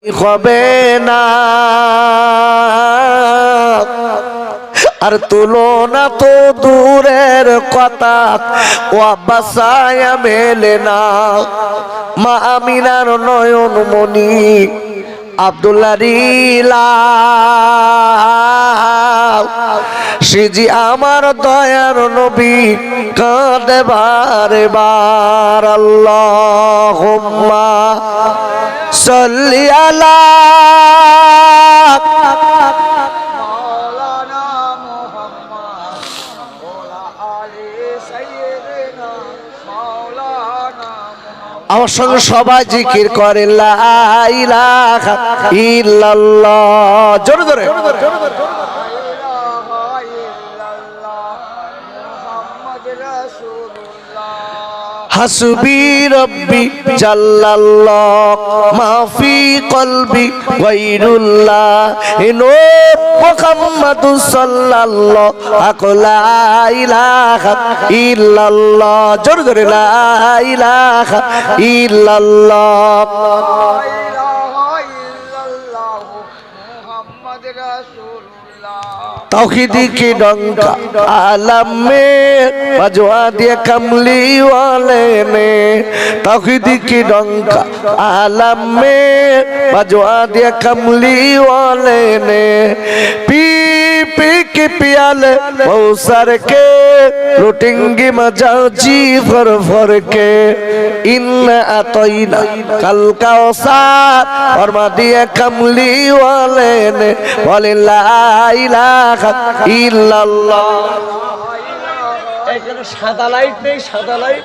হবে না আর তুলনা তো দূরের কথা ও বাসায়া মেলে না মা আমিনার নয়ন মনি আব্দুল্লাহ রিলা সিজি আমার দয়ার নবী কাঁদে বারে বার আল্লাহুম্মা সাল্লি আলা মাওলানা মুহাম্মদ ওয়া আলি সাইয়্যিদিনা মাওলানা মুহাম্মদ। আমার সঙ্গে সবাই জিকির করে লা ইলাহা ইল্লাল্লাহ জোরে জোরে হাসবি রব্বি জাল্লাল্লাহ মাফি কলবি গায়রুল্লাহ ইনো মুহাম্মাদুস সাল্লাল্লাহু লা ইলাহা ইল্লাল্লাহ জোরে জোরে লা ইলাহা ইল্লাল্লাহ तौहीदी की डंका आलम में बजवा दिया कमली वाले ने तौहीदी की डंका आलम में बजवा दिया कमली वाले ने पी पी के पियाले बहुसर के लुटेंगे मजा जी भर भर के इन अतईना कल कौसर फरमा दिया कमली वाले ने बोले ला इलाहा इल्लाल्लाह। এখানে সাদা লাইট নেই, সাদা লাইট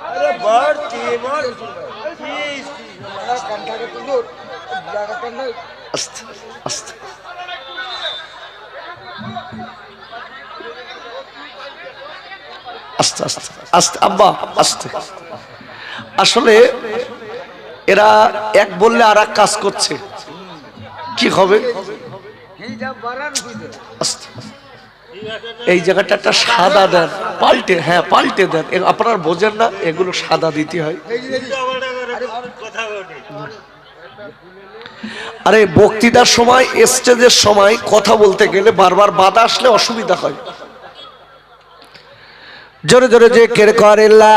আরে বাড়তি মার কি কান্টাকে তুলো জায়গা কান্না আস্তে আস্তে আস্তে আস্তে আস্তে আব্বা আস্তে। আসলে এরা এক বললে আর এক কাজ করছে, কি হবে? এই জায়গাটা একটা সাদা দেন, পাল্টে, হ্যাঁ পাল্টে দেন। আপনার বোঝেন না এগুলো সাদা দিতে হয়। আরে বক্তৃতার সময়, স্টেজের সময় কথা বলতে গেলে বারবার বাধা আসলে অসুবিধা হয়। জোরে জোরে জিকির করে লা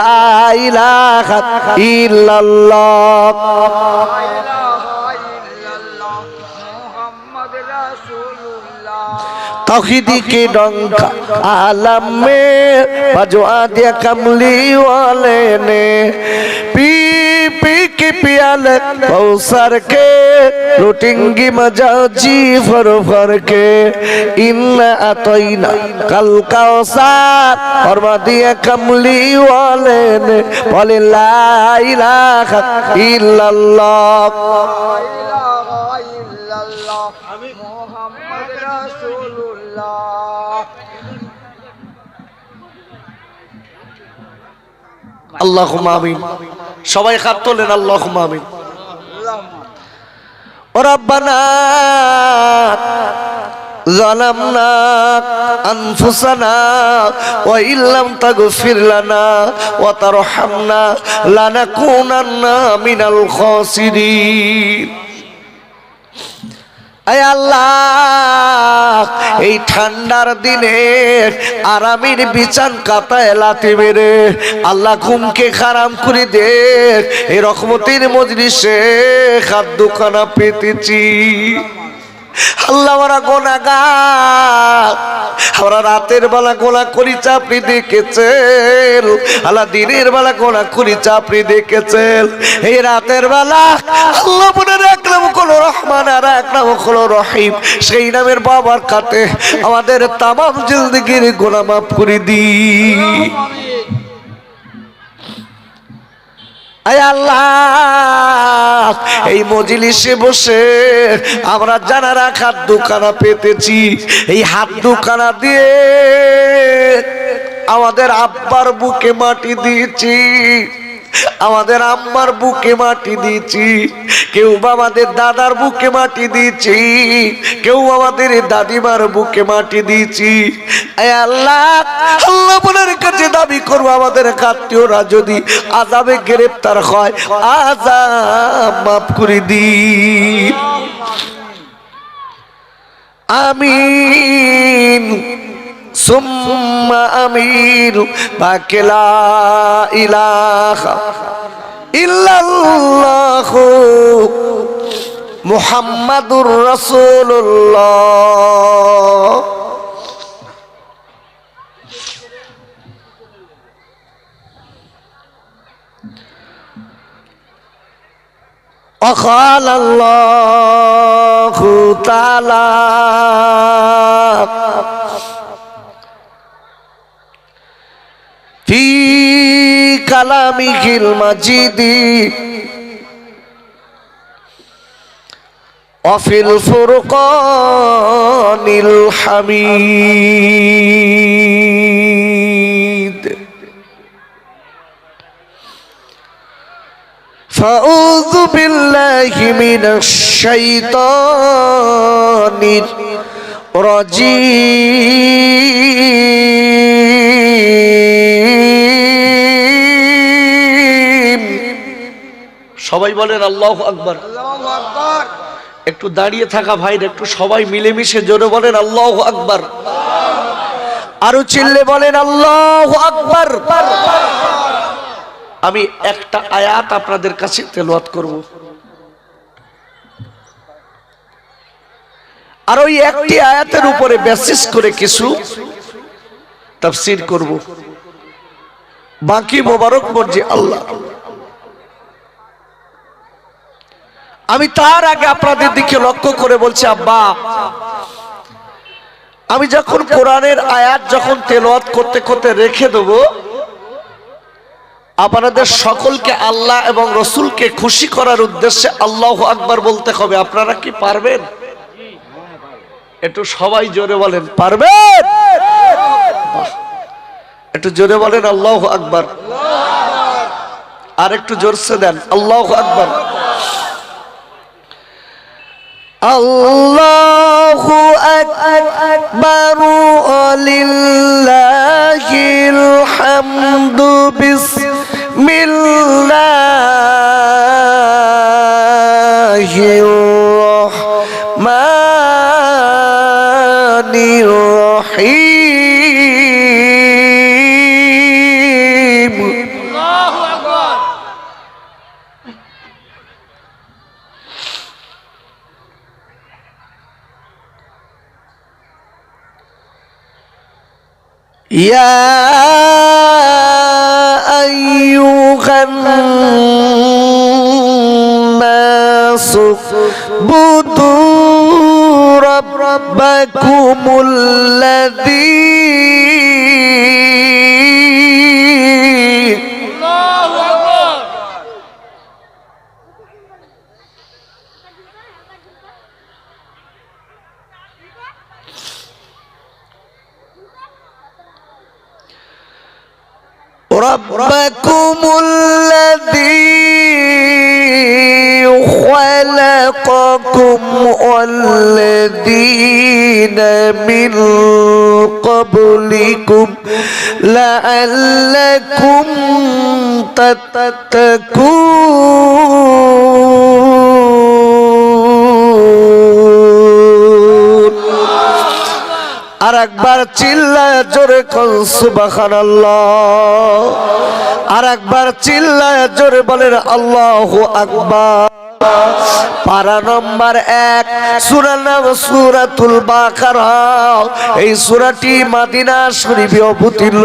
ইলাহা ইল্লাল্লাহ तौहीदी की डंका आलम में बजवा दिया कमली वाले ने पी पी के पियाले कौसर के लुटेंगे मजा जी भर भर के इन अतईना कल कौसर फरमा दिया कमली वाले ने बोले ला इलाहा इल्लल्लाह আল্লাহুম্মা আমিন। সবাই হাত তোলেন আল্লাহুম্মা আমিন। ও রব্বানা যালামনা আনফুসানা ওয়া ইল্লাম তাগফির লানা ওয়া তারহামনা লানাকুনান্না মিনাল খাসিরিন। আয় আল্লাহ, এই ঠান্ডার দিনে আরামের বিছান কাতায় লাথি মেরে আল্লাহ ঘুমকে হারাম করে দে। এই রহমতের মজলিসে খাদ্যখানা পেতেছি আল্লাহ, আমরা গুনাহগার, আমরা রাতের বেলা গোলা করি চাপড়ি দেখেছেন আল্লাহ, দিনের বেলা গোলা করি চাপড়ি দেখেছেন। এই রাতের বেলা আল্লাহ মনে রাখলাম হলো রহমান আর এক নাম হলো রহিম, সেই নামের বাবার কাতে আমাদের তামাম জিন্দেগির গুনাহ মাফ করে দি। আয় আল্লাহ, এই মজলিসে বসে আমরা জানারা হাত দুখানা পেতেছি, এই হাত দুখানা দিয়ে আমাদের আব্বার বুকে মাটি দিয়েছি। আমাদের আম্মার বুকে মাটি দিয়েছি, কেউ আমাদের দাদার বুকে মাটি দিয়েছি, কেউ আমাদের দাদিমার বুকে মাটি দিয়েছি। আল্লাহ আল্লাহ আপনার কাছে দাবি করবো, আমাদের আত্মীয়রা যদি আযাবে গ্রেফতার হয়, আযাব মাফ করে দিন। আমিন সুম্মা আমিন। বাকি লা ইলাহা ইল্লাল্লাহু মুহাম্মাদুর রাসূলুল্লাহ। وقال الله تعالى في كلامه المجيد وفي الفرقان الحميد فأعوذ بالله من الشيطان الرجيم। সবাই বলেন আল্লাহু আকবার। আল্লাহু আকবার। একটু দাঁড়িয়ে থাকা ভাইরা একটু সবাই মিলেমিশে জোরে বলেন আল্লাহু আকবার। আরো চিল্লে বলেন আল্লাহু আকবার। আমি একটা আয়াত আপনাদের কাছে তেলাওয়াত করব, আর ওই একটি আয়াতের উপরে বেসিস করে কিছু তাফসীর করব। বাকি মোবারক মর্জি আল্লাহ। আমি তার আগে আপনাদের দিকে লক্ষ্য করে বলছি, আব্বা আমি যখন কোরআনের আয়াত যখন তেলাওয়াত করতে করতে রেখে দেব, আপনাদের সকলকে আল্লাহ এবং রসুলকে খুশি করার উদ্দেশ্যে আল্লাহু আকবার বলতে হবে। আপনারা কি পারবেন? একটু সবাই জোরে বলেন পারবেন? একটু জোরে বলেন আল্লাহু আকবার। আর একটু জোরসে দেন আল্লাহু আকবার। আল্লাহু আকবার লিল্লাহিল হামদু বিসমিল্লাহির রহমানির রহিম। আল্লাহু আকবার। ইয়া আইয়ুহান নাসু বুদু রাব্বাকুমুল্লাযী আল্লাহু আকবার। রব্বাকুমুল্লাযী خلقكم والذين من قبلكم لعلكم تتقون। আর একবার চিল্লায় জোরে কল সুবহানাল্লাহ। আর একবার চিল্লায় জোরে বলেন আল্লাহু আকবার। পারা নম্বর 1, সূরার নাম সূরাতুল বাকারা। এই সূরাটি মদিনা শরীফে অবতীর্ণ,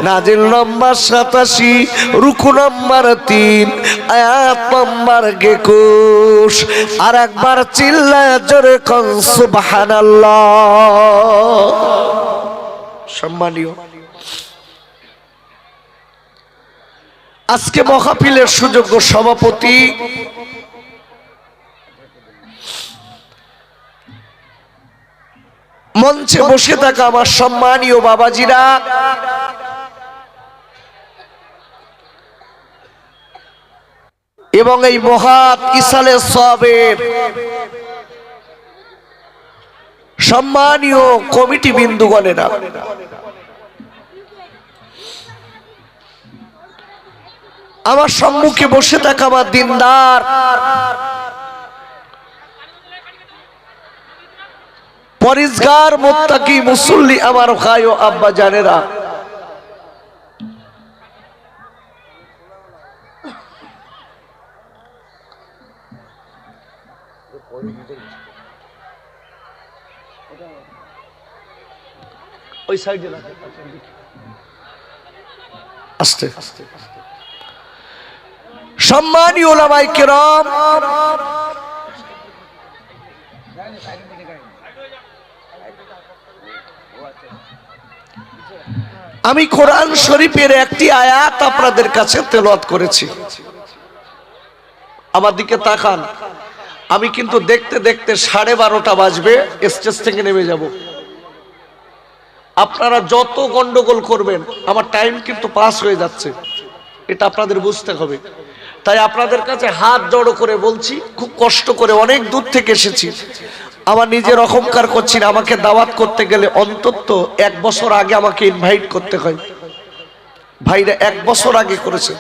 নাজিল নম্বর 87, রুকু নম্বর 3, আয়াত নম্বর 21। আর একবার চিল্লায় জোরে কোন সুবহানাল্লাহ। সম্মানীয়, আজকে মাহফিলের সুযোগ্য সভাপতি মঞ্চে বসে থাকা আমার সম্মানীয় বাবাজিরা, এবং এই মহাত ইসালে সওয়াবের সম্মানীয় কমিটি বিন্দুগণেরা, আমার সম্মুখে বসে থাকা আমার দিনদার পরিষ্কার মুত্তাকি মুসল্লি আমার ভাই ও আব্বা জানেরা, ওই সাইডে আস্তে সম্মানীয় উলামায়ে কেরাম, আমি কোরআন শরীফের একটি আয়াত আপনাদের কাছে তেলাওয়াত করেছি। আমার দিকে তাকান, আমি কিন্তু দেখতে দেখতে 12:30 বাজবে, স্টেজ থেকে নেমে যাব। আপনারা যত গন্ডগোল করবেন আমার টাইম কিন্তু পাস হয়ে যাচ্ছে, এটা আপনাদের বুঝতে হবে। তাই আপনাদের কাছে হাত জড়ো করে বলছি, খুব কষ্ট করে অনেক দূর থেকে এসেছি, আমার নিজের অহংকার করছি না। আমাকে দাওয়াত করতে গেলে অন্তত 1 বছর আগে আমাকে ইনভাইট করতে হয়। ভাইরা 1 বছর আগে করেছে,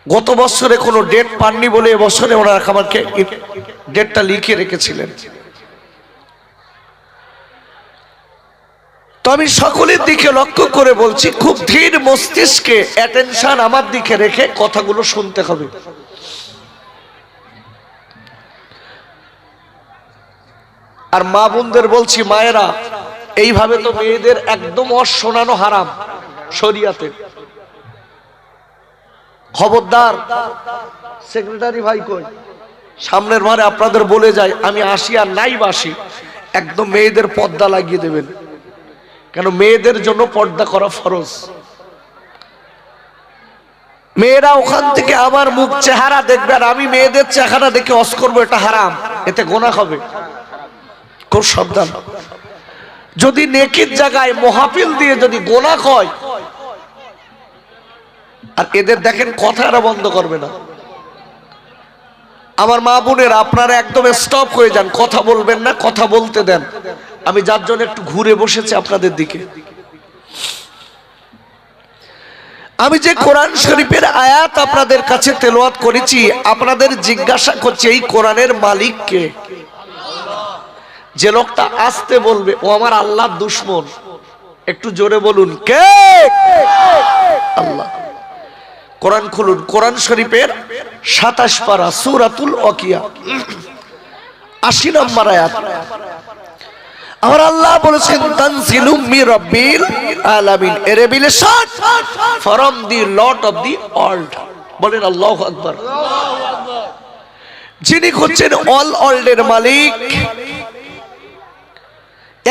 গত বছরে কোনো ডেট পাননি বলে এবছরে ওনারা আমাকে ডেটটা লিখে রেখেছিলেন। তো আমি সকলের দিকে লক্ষ্য করে বলছি, খুব ধীর মস্তিষ্কে অ্যাটেনশন আমার দিকে রেখে কথাগুলো শুনতে হবে। আর মা বোনদের বলছি, মায়েরা এইভাবে তো মেয়েদের একদম শোনানো হারাম শরিয়াতে। খবরদার, সেক্রেটারি ভাই কই, সামনের বারে আপনাদের বলে যায়, আমি আসি আর নাই বাসি, একদম মেয়েদের পর্দা লাগিয়ে দেবেন, কেন মেয়েদের জন্য পর্দা করা ফরজ। মেয়েরা ওখান থেকে আমার মুখ চেহারা দেখবে আর আমি মেয়েদের চেহারা দেখে ওয়াজ করবো, এটা হারাম, এতে গুনাহ হবে। খুব সাবধান। যদি নেকির জায়গায় মাহফিল দিয়ে যদি গুনাহ হয়, আর এদের দেখেন কথা এরা বন্ধ করবে না। আমার মা বোনের আপনারা একদম স্টপ হয়ে যান, কথা বলবেন না, কথা বলতে দেন। আমি যার জন্য একটু ঘুরে বসেছি আপনাদের দিকে। আমি যে কোরআন শরীফের আয়াত আপনাদের কাছে তেলাওয়াত করেছি, আপনাদের জিজ্ঞাসা করছি, এই কোরআনের মালিক কে? যে লোকটা আসতে বলবে ও আমার আল্লাহর দুশমন, একটু জোরে বলুন কে? আল্লাহ। কোরআন খুলুন, কোরআন শরীফের 27 পারা সূরাতুল ওয়াকিয়া 80 নম্বর আয়াত। আমার আল্লাহ বলেছেন, তানজিলুম মির রাব্বিল আলামিন, a revelation from the Lord of the world. বলেন আল্লাহু আকবার। যিনি হচ্ছেন অল ওয়ার্ল্ডের মালিক,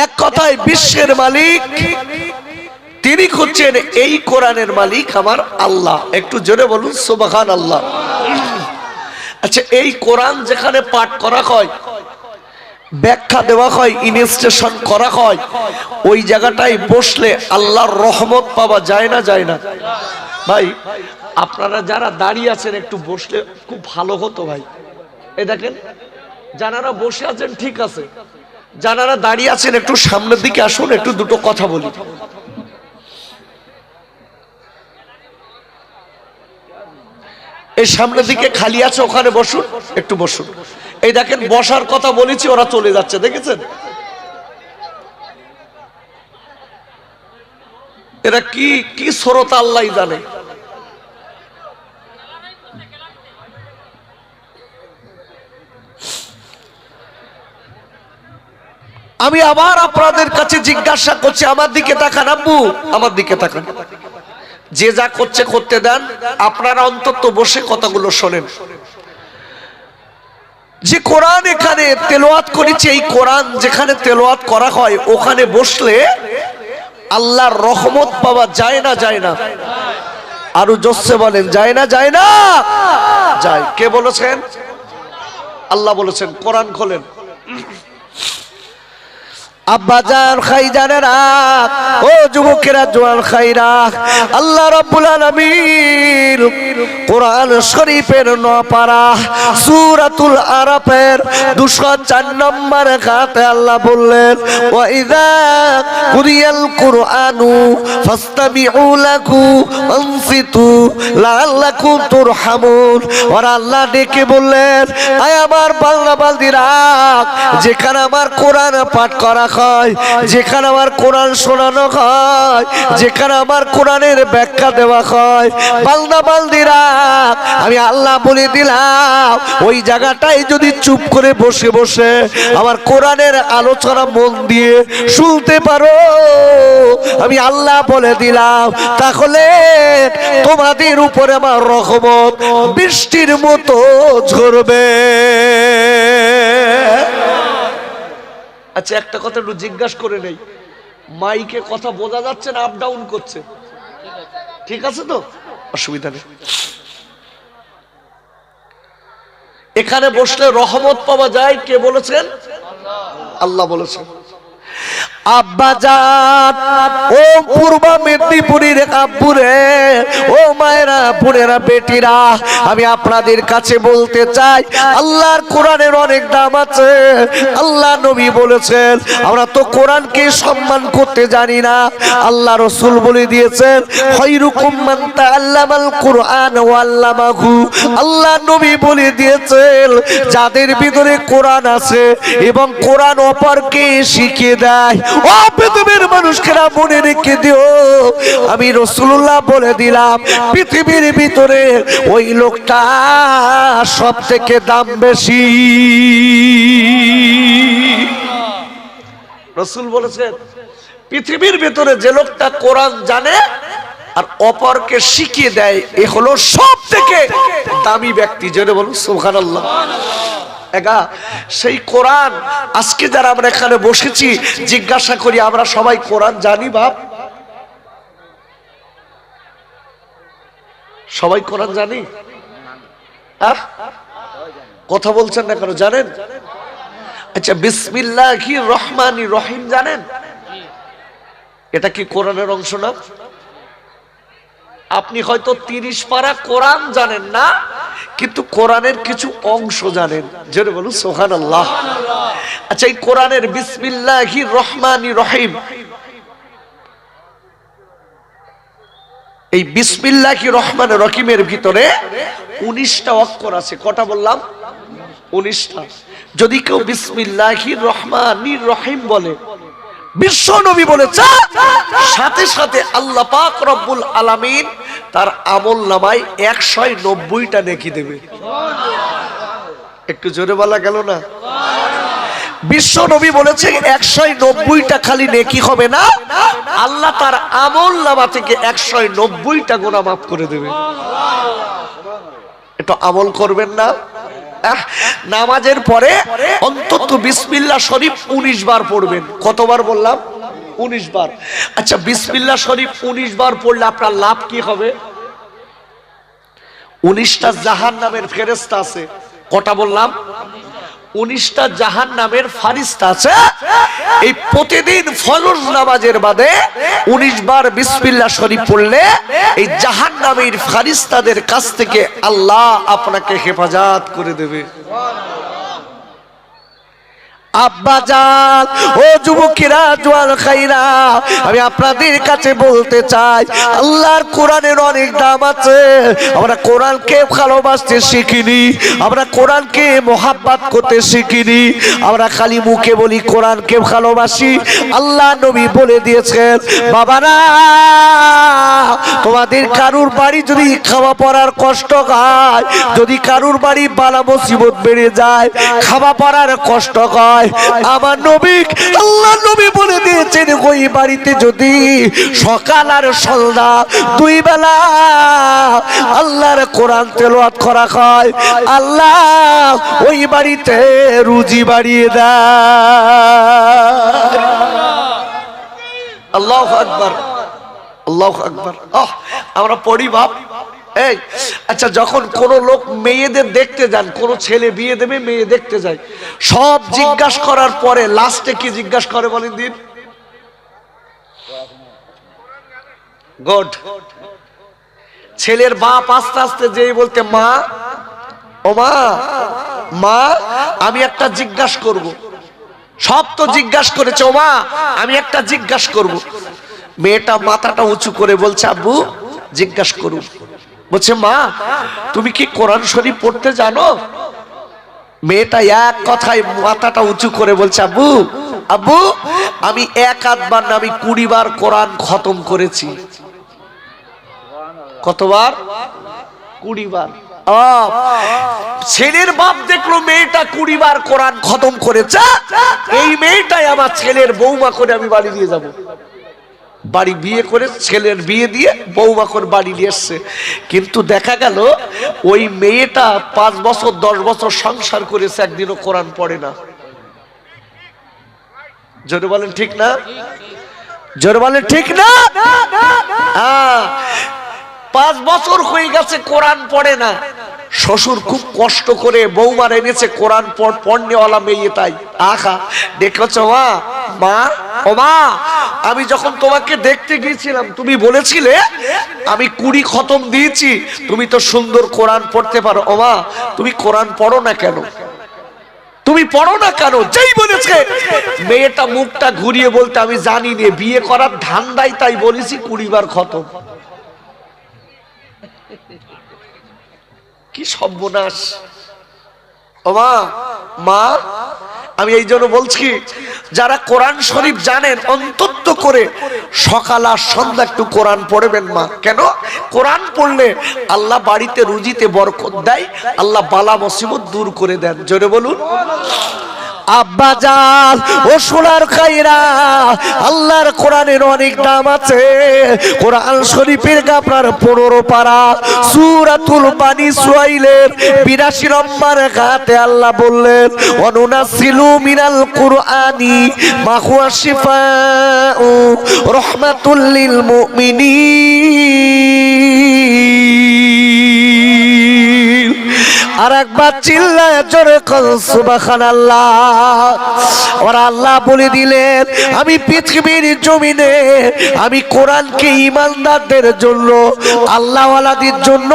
এক কথায় বিশ্বের মালিক, তিনি হচ্ছেন এই কোরআনের মালিক আমার আল্লাহ। একটু জোরে বলুন সুবহানাল্লাহ। আচ্ছা, এই কোরআন যেখানে পাঠ করা হয়, ব্যাখ্যা দেওয়া হয়, ইনস্টেশন করা হয়, ওই জায়গাটায় বসলে আল্লাহর রহমত পাওয়া যায় না? যায় না ভাই? আপনারা যারা দাঁড়িয়ে আছেন একটু বসলে খুব ভালো হতো ভাই। এই দেখেন, যারা বসে আছেন ঠিক আছে, যারা দাঁড়িয়ে আছেন একটু সামনের দিকে আসুন, একটু দুটো কথা বলি। এই সামনের দিকে খালি আছে, ওখানে বসুন, একটু বসুন। এই দেখেন, বসার কথা বলেছি, ওরা চলে যাচ্ছে, দেখেছেন? এরা কি কি শ্রোতা আল্লাহ জানে। আমি আবার আপনাদের কাছে জিজ্ঞাসা করছি, আমার দিকে তাকান আব্বু, আমার দিকে তাকান। যে যা করছে করতে দেন, আপনারা অন্তত বসে কথাগুলো শোনেন। যে কোরআন এখানে তেলাওয়াত করেছে, এই কোরআন যেখানে তেলাওয়াত করা হয়, ওখানে বসলে আল্লাহর রহমত পাওয়া যায় না? যায় না? আরো জোরসে বলেন, যায় না? যায় না? যায়। কে বলেছেন? আল্লাহ বলেছেন। কোরআন খোলেন, আব্বাজান খাইজানেরা, ও যুবকেরা, জোয়ান খাইরা, আল্লাহ রাব্বুল আলামিন কোরআন শরীফের 9 পারা সূরাতুল আরাফের 204 নম্বর আয়াতে আল্লাহ বললেন, ওয়া ইযা কুরিয়াল কুরআনু ফাসতামিউ লাহু ওয়ানসিতু লাআল্লাকুম তুরহামুন। আর আল্লাহ ডেকে বললেন, আয় আমার বান্দা বান্দিরা, যেখানে আমার কোরআন পাঠ করা হয়, যেখানে আমার কোরআন শোনানো হয়, যেখানে আমার কোরআনের ব্যাখ্যা দেওয়া হয়, বান্দা বান্দিরা আমি আল্লাহ বলে দিলাম, ওই জায়গাটায় যদি চুপ করে বসে বসে আমার কোরআনের আলোচনা মন দিয়ে শুনতে পারো, আমি আল্লাহ বলে দিলাম, তাহলে তোমাদের উপরে আমার রহমত বৃষ্টির মতো ঝরবে। আচ্ছা, একটা কথা একটু জিজ্ঞাসা করে নেই, মাইকে কথা বোঝা যাচ্ছে না আপ ডাউন করছে? ঠিক আছে তো, অসুবিধা নেই। এখানে বসলে রহমত পাওয়া যায়, কে বলেছেন? আল্লাহ বলেছেন। আব্বাজান, ও পূর্ব মেদিনীপুরের আব্বুরে, ও মায়েরা, বোনেরা, বেটিরা, আমি আপনাদের কাছে বলতে চাই, আল্লাহর কোরআনের অনেক দাম আছে। আল্লাহ নবী বলেছেন, আমরা তো কোরআনকে সম্মান করতে জানি না। আল্লাহ রাসূল বলে দিয়েছেন, খায়রুকুম মান তাআল্লামাল কুরআন ওয়া আল্লামাহু। আল্লাহ নবী বলে দিয়েছেন, যাদের ভিতরে কোরআন আছে এবং কোরআন অপরকে শিখিয়ে দেয়, ও পৃথিবীর মানুষকেরা মনে রেখে দিও, আমি রাসূলুল্লাহ বলে দিলাম, পৃথিবীর ভিতরে ওই লোকটা সব থেকে দাম বেশি। রাসূল বলেছেন, পৃথিবীর ভিতরে যে লোকটা কোরআন জানে আর অপরকে শিখিয়ে দেয়, এ হলো সব থেকে দামি ব্যক্তি। জেনে বলুন সুবহানাল্লাহ। এগা সেই কোরআন, আজকে যারা আমরা এখানে বসেছি, জিজ্ঞাসা করি আমরা সবাই কোরআন জানি? বাপ, সবাই কোরআন জানি? কথা বলছেন না কেন? জানেন? আচ্ছা, বিসমিল্লাহির রহমানির রহিম জানেন? এটা কি কোরআনের অংশ না? আপনি হয়তো 30 পারা কোরআন জানেন না, কিন্তু কোরআনের কিছু অংশ জানেন। জোরে বলুন সুবহানাল্লাহ। আচ্ছা, এই কোরআনের বিসমিল্লাহির রহমানির রহিম, এই বিসমিল্লাহির রহমানির রহিমের ভিতরে 19টা অক্ষর আছে। কটা বললাম? 19টা। যদি কেউ বিসমিল্লাহির রহমানির রহিম বলে, বিশ্ব নবী বলেছে, সাথে সাথে আল্লাহ পাক রব্বুল আলামিন তার আমল নামায় 190টা নেকি দেবে। একটু জোরে বলা গেল না? বিশ্ব নবী বলেছে 190টা খালি নেকি হবে না, আল্লাহ তার আমল নামা থেকে 190টা গুনাহ মাফ করে দেবে। একটু আমল করবেন না? নামাজের পরে অন্তত বিসমিল্লাহ শরীফ 19 বার পড়বেন। কতবার বললাম? 19 বার। আচ্ছা, বিসমিল্লাহ শরীফ 19 বার পড়লে আপনার লাভ কি হবে? 19টা জাহান্নামের ফেরেশতা আছে। কটা বললাম? 19টা জাহান্নামের ফারিস্তা আছে। এই প্রতিদিন ফরজ নামাজের বাদে 19 বার বিসমিল্লাহ শরীফ পড়লে এই জাহান্নামের ফারিস্তাদের কাছ থেকে আল্লাহ আপনাকে হেফাজত করে দেবে। আব্বাজান, ও যুবকেরা, জোয়ান খাইরা, আমি আপনাদের কাছে বলতে চাই, আল্লাহর কোরআনের অনেক দাম আছে। আমরা কোরআনকে ভালোবাসতে শিখিনি, আমরা কোরআনকে মোহাব্বত করতে শিখিনি, আমরা খালি মুখে বলি কোরআনকে ভালোবাসি। আল্লাহ নবী বলে দিয়েছেন, বাবারা, তোমাদের কারুর বাড়ি যদি খাওয়া পড়ার কষ্ট হয়, যদি কারুর বাড়ি বালা মুসিবত বেড়ে যায়, খাওয়া পড়ার কষ্ট হয়, আমার নবী, আল্লাহ নবী বলে দিয়েছেন, ওই বাড়িতে যদি সকাল আর সন্ধ্যা 2 বেলা আল্লাহর কোরআন তেলাওয়াত করা হয়, আল্লাহ ওই বাড়িতে রুজি বাড়িয়ে দেয়। আল্লাহু আকবার, আল্লাহু আকবার। আমরা পড়ি বাপ, এই আচ্ছা, যখন কোন লোক মেয়েদের দেখতে যান, কোন ছেলে বিয়ে দেবে মেয়ে দেখতে যায়, সব জিজ্ঞাসা করার পরে লাস্টে কি জিজ্ঞাসা করে বলেন দিন? গুড। ছেলের বাপ আস্তে আস্তে যেই বলতে, মা, ও মা, মা আমি একটা জিজ্ঞাসা করব। সব তো জিজ্ঞাসা করেছে, ও মা আমি একটা জিজ্ঞাসা করব। মেয়েটা মাথাটা উঁচু করে বলছে, আব্বু জিজ্ঞাসা করুন। বলছে, মা তুমি কি কোরআন শরীফ পড়তে জানো? মেয়েটা এক কথায় মাথাটা উঁচু করে বলছে, আব্বু, আব্বু আমি এক আধবার না, আমি 20 বার কোরআন খতম করেছি। কতবার? 20 বার। ছেলের বাপ দেখলো মেয়েটা 20 বার কোরআন খতম করেছে, এই মেয়েটাই আমার ছেলের বৌমা করে আমি বাড়ি দিয়ে যাব। বাড়ি বিয়ে করে, ছেলের বিয়ে দিয়ে বৌমা করে বাড়ি নিয়ে এসছে। কিন্তু দেখা গেল ওই মেয়েটা 5 বছর 10 বছর সংসার করেছে, একদিনও কোরআন পড়ে না। জোরে বলেন ঠিক না? জোরে বলেন ঠিক না? 5 বছর হয়ে গেছে কোরআন পড়ে না। শ্বশুর খুব কষ্ট করে বৌমার এনেছে কোরআন পড়নেওয়ালা মেয়ে। তাই আখা দেখেছ মা, মা ও মা আমি যখন তোমাকে দেখতে গিয়েছিলাম তুমি বলেছিলে আমি 20 খতম দিয়েছি, তুমি তো সুন্দর কোরআন পড়তে পারো। ও মা তুমি কোরআন পড়ো না কেন? তুমি পড়ো না কেন? যেই বলেছে মেয়েটা মুখটা ঘুরিয়ে বলতে, আমি জানি না, বিয়ে করার ধান্দায় তাই বলেছি 20 বার খতম। কি সর্বনাশ! ও মা, মা আমি এই জন্য বলছি, যারা কোরআন শরীফ জানেন অন্তত করে সকাল আর সন্ধ্যা একটু কোরআন পড়বেন মা। কেন? কোরআন পড়লে আল্লাহ বাড়িতে রুজিতে বরকত দেয়, আল্লাহ বালা মুসিবত দূর করে দেন। জোরে বলুন আব্বা জান ও সোনার খাইরা, আল্লাহর কোরআনের অনেক দাম আছে। কোরআন শরীফের আপনার 15 পারা সূরাতুল বানি ইসরাঈলের 82 নম্বর আয়াতে আল্লাহ বললেন, ওয়ানুনাসিলু মিনাল কুরআনি মা হুয়া শিফাউ রাহমাতুল লিল মুমিনিন। আর একবার চিল্লায় জোরে কর সুবহানাল্লাহ। আর আল্লাহ বলে দিলেন, আমি পৃথিবীর জমিনে আমি কোরআনকে ঈমানদারদের জন্য, আল্লাহওয়ালাদের জন্য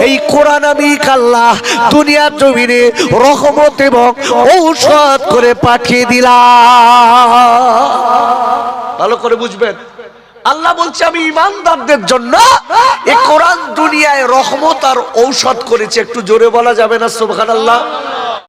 এই কোরআন আমি আল্লাহ দুনিয়ার জমিনে রহমত এবং ঔষধ করে পাঠিয়ে দিলাম। ভালো করে বুঝবেন, আল্লাহ বলছে আমি ঈমানদারদের জন্য এই কোরআন দুনিয়ায় রহমত আর ঔষধ করেছে। একটু জোরে বলা যাবে না সুবহানাল্লাহ?